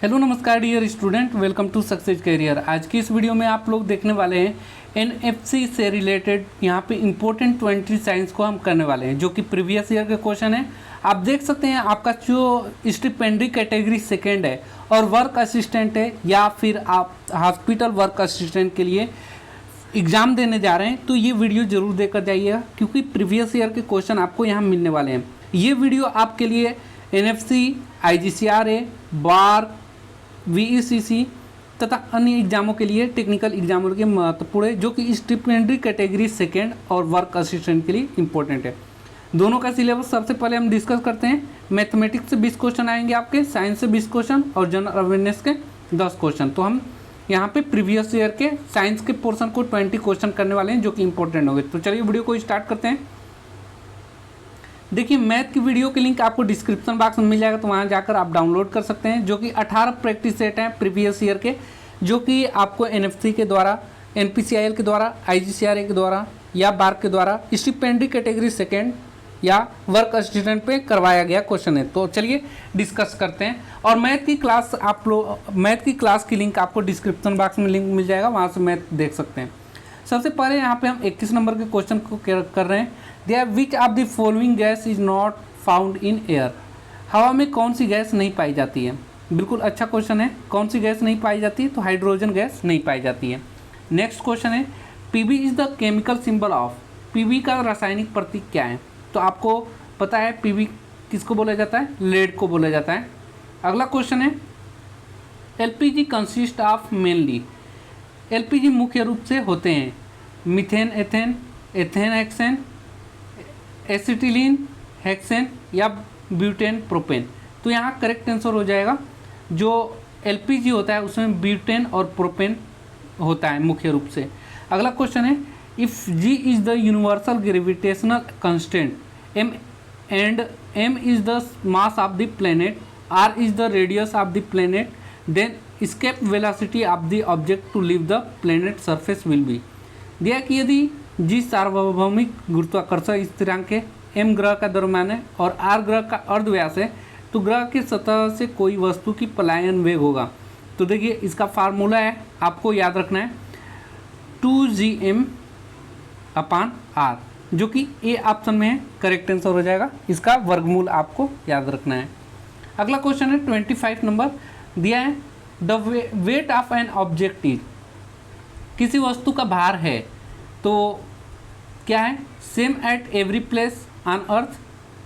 Hello नमस्कार dear student, welcome to Success Career. आज की इस वीडियो में आप लोग देखने वाले हैं एनएफसी से रिलेटेड यहाँ पे इम्पोर्टेंट 20 साइंस को हम करने वाले हैं, जो कि प्रीवियस ईयर के क्वेश्चन है। आप देख सकते हैं आपका जो स्टिपेंडरी कैटेगरी सेकेंड है और वर्क असिस्टेंट है, या फिर आप हॉस्पिटल वर्क असिस्टेंट के लिए एग्ज़ाम देने जा रहे हैं, तो ये वीडियो ज़रूर देखकर जाइएगा, क्योंकि प्रीवियस ईयर के क्वेश्चन आपको यहाँ मिलने वाले हैं। ये वीडियो आपके लिए एनएफसी, आईजीसीआरए, बार, वीईसीसी तथा अन्य एग्जामों के लिए, टेक्निकल एग्जामों के महत्वपूर्ण है, जो कि स्टिपेंडरी कैटेगरी सेकेंड और वर्क असिस्टेंट के लिए इंपॉर्टेंट है। दोनों का सिलेबस सबसे पहले हम डिस्कस करते हैं। मैथमेटिक्स से 20 क्वेश्चन आएंगे आपके, साइंस से 20 क्वेश्चन और जनरल अवेयरनेस के 10 क्वेश्चन। तो हम यहाँ पे प्रीवियस ईयर के साइंस के पोर्शन को 20 क्वेश्चन करने वाले हैं, जो कि इंपॉर्टेंट होंगे। तो चलिए वीडियो को स्टार्ट करते हैं। देखिए, मैथ की वीडियो की लिंक आपको डिस्क्रिप्शन बॉक्स में मिल जाएगा, तो वहाँ जाकर आप डाउनलोड कर सकते हैं, जो कि 18 प्रैक्टिस सेट हैं प्रीवियस ईयर के, जो कि आपको एनएफसी के द्वारा, एनपीसीआईएल के द्वारा, आईजीसीआरए के द्वारा या बार के द्वारा स्टिपेंडरी कैटेगरी सेकेंड या वर्क असिस्टेंट पे करवाया गया क्वेश्चन है। तो चलिए डिस्कस करते हैं। और मैथ की क्लास मैथ की क्लास की लिंक आपको डिस्क्रिप्शन बॉक्स में लिंक मिल जाएगा, वहाँ से मैथ देख सकते हैं। सबसे पहले यहाँ पे हम 21 नंबर के क्वेश्चन को कर रहे हैं। There which of the following gas is not found in air. हवा में कौन सी गैस नहीं पाई जाती है? बिल्कुल अच्छा क्वेश्चन है। कौन सी गैस नहीं पाई जाती है? तो हाइड्रोजन गैस नहीं पाई जाती है। नेक्स्ट क्वेश्चन है, PB is the chemical symbol of. PB का रासायनिक प्रतीक क्या है? तो आपको पता है पीबी किसको बोला जाता है? लेड को बोला जाता है। अगला क्वेश्चन है, LPG consist of mainly. LPG मुख्य रूप से होते हैं methane, ethane, ethane hexane, acetylene hexane या ब्यूटेन प्रोपेन। तो यहाँ करेक्ट आंसर हो जाएगा, जो एलपीजी होता है उसमें ब्यूटेन और प्रोपेन होता है मुख्य रूप से। अगला क्वेश्चन है, if G is the universal gravitational constant, M and M is the mass of the planet, R is the radius of the planet, then escape velocity of the object to leave the planet surface will be। दिया कि यदि जी सार्वभौमिक गुरुत्वाकर्षण स्थिरांक है, M ग्रह का द्रव्यमान है और आर ग्रह का अर्धव्यास है, तो ग्रह की सतह से कोई वस्तु की पलायन वेग होगा। तो देखिए इसका फार्मूला है, आपको याद रखना है 2gm/r, जो कि ए ऑप्शन में है, करेक्ट आंसर हो जाएगा। इसका वर्गमूल आपको याद रखना है। अगला क्वेश्चन है 25 नंबर, दिया है the weight of an object is. किसी वस्तु का भार है तो क्या है? Same at every place on earth,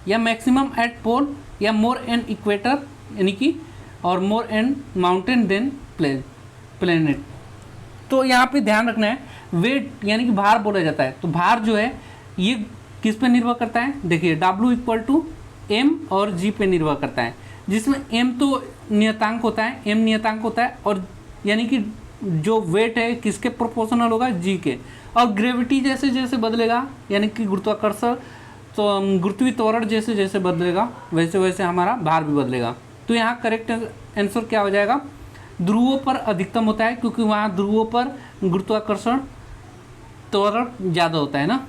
या मैक्सिमम एट पोल, या मोर एन इक्वेटर यानी कि, और मोर एन माउंटेन देन प्लेनेट। तो यहाँ पे ध्यान रखना है, वेट यानी कि भार बोला जाता है। तो भार जो है ये किस पे निर्भर करता है? देखिए W=m और g पे निर्भर करता है, जिसमें m तो नियतांक होता है, m नियतांक होता है, और यानी कि जो वेट है किसके प्रोपोर्शनल होगा? g के। और ग्रेविटी जैसे जैसे बदलेगा, यानी कि गुरुत्वाकर्षण, तो गुरुत्वीय त्वरण जैसे जैसे बदलेगा, वैसे वैसे हमारा भार भी बदलेगा। तो यहाँ करेक्ट आंसर क्या हो जाएगा? ध्रुवों पर अधिकतम होता है, क्योंकि वहाँ ध्रुवों पर गुरुत्वाकर्षण त्वरण ज़्यादा होता है ना।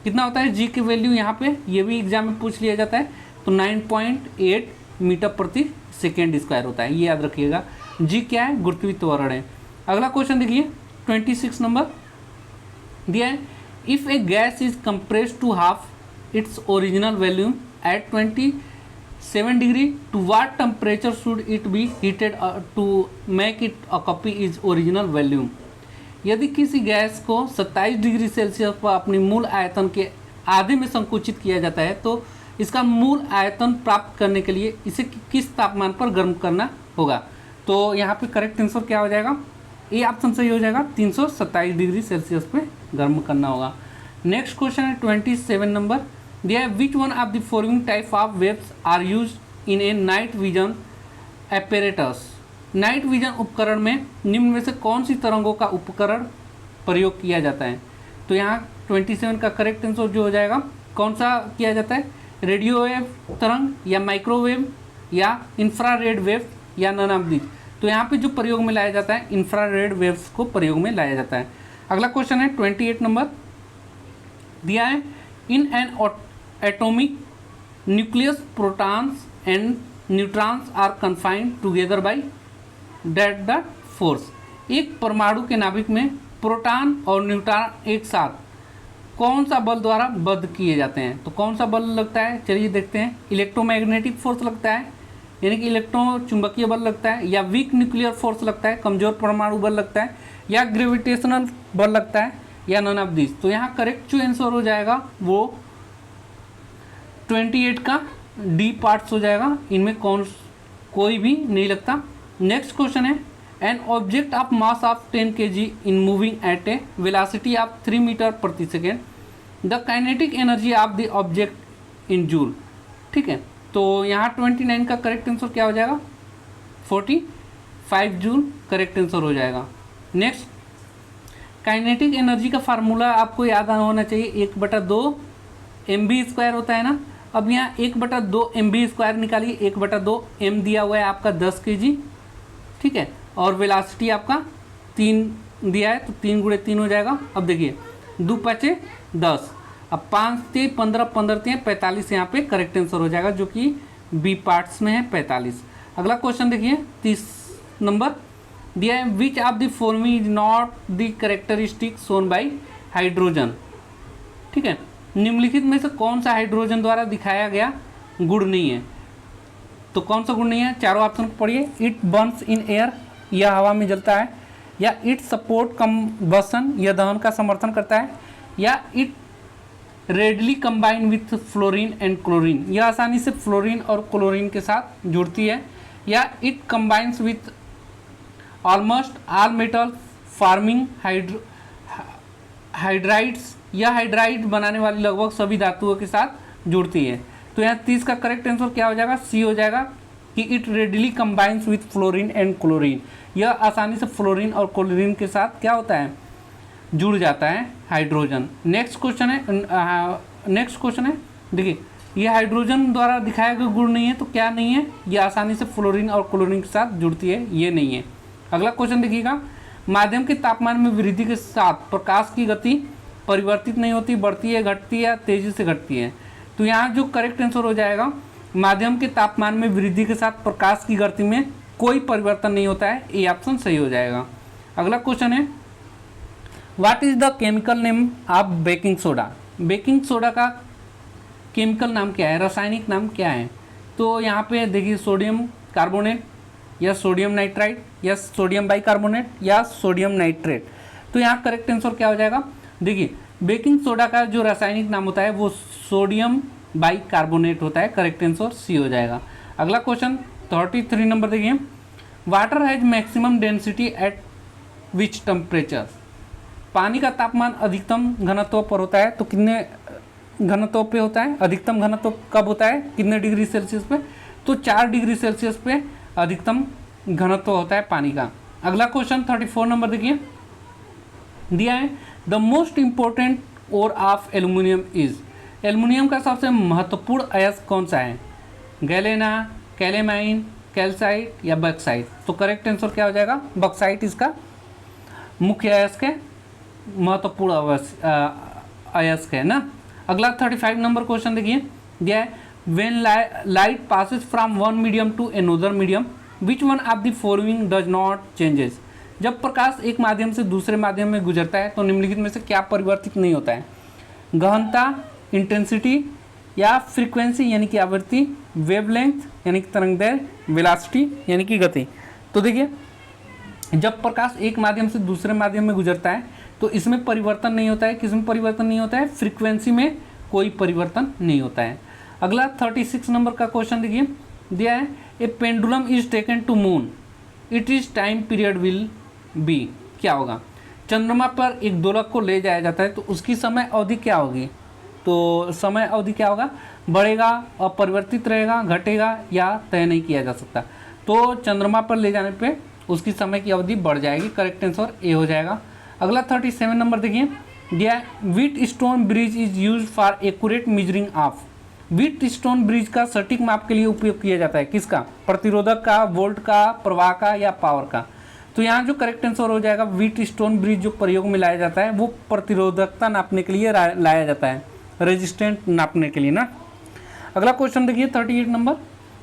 कितना होता है? g की वैल्यू यहाँ पे ये भी एग्जाम में पूछ लिया जाता है, तो 9.8 मीटर प्रति सेकेंड स्क्वायर होता है, ये याद रखिएगा। जी क्या है? गुरुत्वीय त्वरण है। अगला क्वेश्चन देखिए 26 नंबर, दिया है if a gas is compressed to half its original volume at 27 degree, to what temperature should it be heated to make it occupy its original volume. यदि किसी गैस को 27 डिग्री सेल्सियस पर अपनी मूल आयतन के आधे में संकुचित किया जाता है, तो इसका मूल आयतन प्राप्त करने के लिए इसे किस तापमान पर गर्म करना होगा? तो यहाँ पे करेक्ट आंसर क्या हो जाएगा? ए ऑप्शन सही हो जाएगा, 327 डिग्री सेल्सियस पे गर्म करना होगा। नेक्स्ट क्वेश्चन है 27 नंबर, दिया है which one of the following type of waves are use in a night vision apparatus. Night vision उपकरण में निम्न में से कौन सी तरंगों का उपकरण प्रयोग किया जाता है? तो यहाँ 27 का करेक्ट आंसर जो हो जाएगा, कौन सा किया जाता है? रेडियो वेव तरंग, या माइक्रोवेव, या इंफ्रारेड वेव, या नन ऑफ दिस। तो यहाँ पे जो प्रयोग में लाया जाता है, इंफ्रारेड वेव्स को प्रयोग में लाया जाता है। अगला क्वेश्चन है 28 नंबर, दिया है in an atomic nucleus protons and neutrons are confined together by. That the force. एक परमाणु के नाभिक में प्रोटॉन और न्यूट्रॉन एक साथ कौन सा बल द्वारा बद्ध किए जाते हैं? तो कौन सा बल लगता है, चलिए देखते हैं। इलेक्ट्रोमैग्नेटिक फोर्स लगता है, यानी कि इलेक्ट्रो चुंबकीय बल लगता है, या वीक न्यूक्लियर फोर्स लगता है, कमजोर परमाणु बल लगता है, या ग्रेविटेशनल बल लगता है, या नन ऑफ दिस। तो यहाँ करेक्ट जो आंसर हो जाएगा वो 28 का डी पार्ट्स हो जाएगा, इनमें कोई भी नहीं लगता। नेक्स्ट क्वेश्चन है, an object of mass of 10 kg in moving at a velocity of 3 metre प्रति second, the kinetic energy of the object in joule. ठीक है, तो यहाँ 29 का करेक्ट आंसर क्या हो जाएगा? 45 जूल करेक्ट आंसर हो जाएगा। नेक्स्ट, काइनेटिक एनर्जी का फार्मूला आपको याद होना चाहिए, 1/2 mv² होता है ना। अब यहाँ 1/2 mv² निकालिए, 1/2 m दिया हुआ है आपका 10 kg, ठीक है, और वेलोसिटी आपका 3 दिया है, तो 3 × 3 हो जाएगा। अब देखिए 2 × 5 = 10, अब 5 × 3 = 15, 15 × 3 = 45, यहाँ पे करेक्ट आंसर हो जाएगा, जो कि बी पार्ट्स में है 45। अगला क्वेश्चन देखिए 30 नंबर दिया है, विच of the following is not the characteristic shown by hydrogen. ठीक है, निम्नलिखित में से कौन सा हाइड्रोजन द्वारा दिखाया गया गुण नहीं है? तो कौन सा गुण नहीं है? चारों ऑप्शन को पढ़िए। इट बर्न्स इन एयर, यह हवा में जलता है, या इट सपोर्ट कंबशन, यह दहन का समर्थन करता है, या it readily combine with fluorine and chlorine, यह आसानी से फ्लोरीन और क्लोरीन के साथ जुड़ती है, या it combines with almost all metal farming hydrides, यह हाइड्राइड बनाने वाली लगभग सभी धातुओं के साथ जुड़ती है। तो यहाँ 30 का करेक्ट आंसर क्या हो जाएगा? सी हो जाएगा कि it readily combines with fluorine and chlorine, यह आसानी से फ्लोरीन और क्लोरीन के साथ क्या होता है? जुड़ जाता है हाइड्रोजन। नेक्स्ट क्वेश्चन है, देखिए ये हाइड्रोजन द्वारा दिखाया गया गुण नहीं है, तो क्या नहीं है? ये आसानी से फ्लोरीन और क्लोरीन के साथ जुड़ती है, ये नहीं है। अगला क्वेश्चन देखिएगा, माध्यम के तापमान में वृद्धि के साथ प्रकाश की गति परिवर्तित नहीं होती, बढ़ती है, घटती है, तेजी से घटती है। तो यहाँ जो करेक्ट आंसर हो जाएगा, माध्यम के तापमान में वृद्धि के साथ प्रकाश की गति में कोई परिवर्तन नहीं होता है, ये ऑप्शन सही हो जाएगा। अगला क्वेश्चन है, what is the chemical name of baking soda. Baking soda का केमिकल नाम क्या है, रासायनिक नाम क्या है? तो यहाँ पे देखिए सोडियम कार्बोनेट, या सोडियम नाइट्राइट, या सोडियम बाइकार्बोनेट, या सोडियम नाइट्रेट। तो यहाँ करेक्ट आंसर क्या हो जाएगा? देखिए बेकिंग सोडा का जो रासायनिक नाम होता है वो सोडियम बाइकार्बोनेट होता है, करेक्ट आंसर सी हो जाएगा। अगला क्वेश्चन 33 नंबर देखिए, water has maximum density at which temperature. पानी का तापमान अधिकतम घनत्व पर होता है, तो कितने घनत्व पे होता है? अधिकतम घनत्व कब होता है, कितने डिग्री सेल्सियस पे? तो 4 डिग्री सेल्सियस पे अधिकतम घनत्व होता है पानी का। अगला क्वेश्चन 34 नंबर देखिए, दिया है the most important ore of aluminium is. Aluminium का सबसे महत्वपूर्ण अयस्क कौन सा है? गैलेना, कैलेमाइन, कैल्साइट, या बक्साइट। तो करेक्ट आंसर क्या हो जाएगा? बक्साइट इसका मुख्य अयस्क है, महत्वपूर्ण अयस्क है ना। अगला 35 नंबर क्वेश्चन देखिए, दिया है when light passes from one medium to another medium which one of the following does not changes. जब प्रकाश एक माध्यम से दूसरे माध्यम में गुजरता है तो निम्नलिखित में से क्या परिवर्तित नहीं होता है? गहनता, इंटेंसिटी, या फ्रीक्वेंसी यानी कि आवृत्ति, वेवलेंथ यानी कि तरंगदैर्घ्य, वेलोसिटी यानी कि गति। तो देखिए जब प्रकाश एक माध्यम से दूसरे माध्यम में गुजरता है तो इसमें परिवर्तन नहीं होता है। किसमें परिवर्तन नहीं होता है? फ्रीक्वेंसी में कोई परिवर्तन नहीं होता है। अगला 36 नंबर का क्वेश्चन देखिए, दिया है a pendulum is taken to moon, it is time period will be. क्या होगा? चंद्रमा पर एक दोलक को ले जाया जाता है तो उसकी समय अवधि क्या होगी? तो समय अवधि क्या होगा? बढ़ेगा, अपरिवर्तित रहेगा, घटेगा, या तय नहीं किया जा सकता। तो चंद्रमा पर ले जाने पे उसकी समय की अवधि बढ़ जाएगी, करेक्ट आंसर ए हो जाएगा। अगला 37 नंबर देखिए, दिया wheat stone bridge is use for accurate measuring of. Wheat stone bridge का सटीक माप के लिए उपयोग किया जाता है, किसका? प्रतिरोधक का, वोल्ट का, प्रवाह का, या पावर का। तो यहाँ जो करेक्ट आंसर हो जाएगा, व्हीट स्टोन ब्रिज जो प्रयोग में लाया जाता है वो प्रतिरोधकता नापने के लिए लाया जाता है, रेजिस्टेंट नापने के लिए ना। अगला क्वेश्चन देखिए 38 नंबर,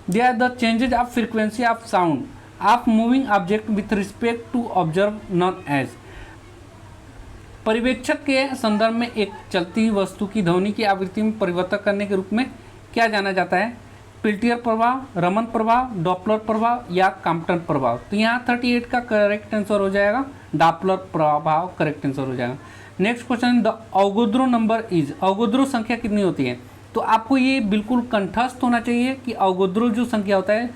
दिया the changes of frequency of sound of moving object with respect to observe non age. परिवेक्षक के संदर्भ में एक चलती हुई वस्तु की ध्वनि की आवृत्ति में परिवर्तन करने के रूप में क्या जाना जाता है? पेल्टियर प्रभाव, रमन प्रभाव, डॉपलर प्रभाव या कॉम्पटन प्रभाव। तो यहाँ 38 का करेक्ट आंसर हो जाएगा डॉपलर प्रभाव करेक्ट आंसर हो जाएगा। Next question, the Avogadro number is, Avogadro संख्या कितनी होती है? तो आपको ये बिल्कुल कंठस्थ होना चाहिए कि अवोगाद्रो जो संख्या होता है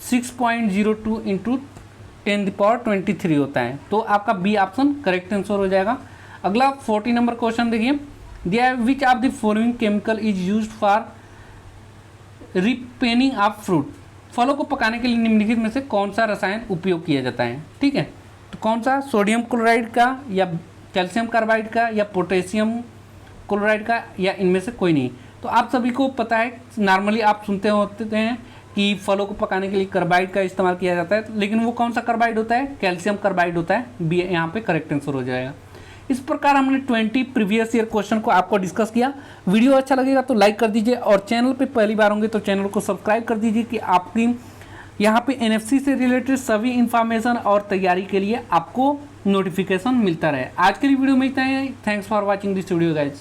6.02 इंटू 10⁻23 होता है। तो आपका बी ऑप्शन करेक्ट आंसर हो जाएगा। अगला 40 नंबर क्वेश्चन देखिए, दिया which of the following chemical is used for ripening of fruit. फलों को पकाने के लिए निम्नलिखित में से कौन सा रसायन उपयोग किया जाता है? ठीक है, तो कौन सा, सोडियम क्लोराइड का या कैल्शियम कार्बाइड का या पोटेशियम क्लोराइड का या इनमें से कोई नहीं। तो आप सभी को पता है, नॉर्मली आप सुनते होते हैं कि फलों को पकाने के लिए कार्बाइड का इस्तेमाल किया जाता है, लेकिन वो कौन सा कार्बाइड होता है? कैल्शियम कार्बाइड होता है। बी यहाँ पे करेक्ट आंसर हो जाएगा। इस प्रकार हमने 20 प्रीवियस ईयर क्वेश्चन को आपको डिस्कस किया। वीडियो अच्छा लगेगा तो लाइक कर दीजिए और चैनल पे पहली बार होंगे तो चैनल को सब्सक्राइब कर दीजिए कि आपकी यहाँ पे एनएफसी से रिलेटेड सभी इंफॉर्मेशन और तैयारी के लिए आपको नोटिफिकेशन मिलता रहे। आज के लिए वीडियो में इतना ही। Thanks for watching this video guys.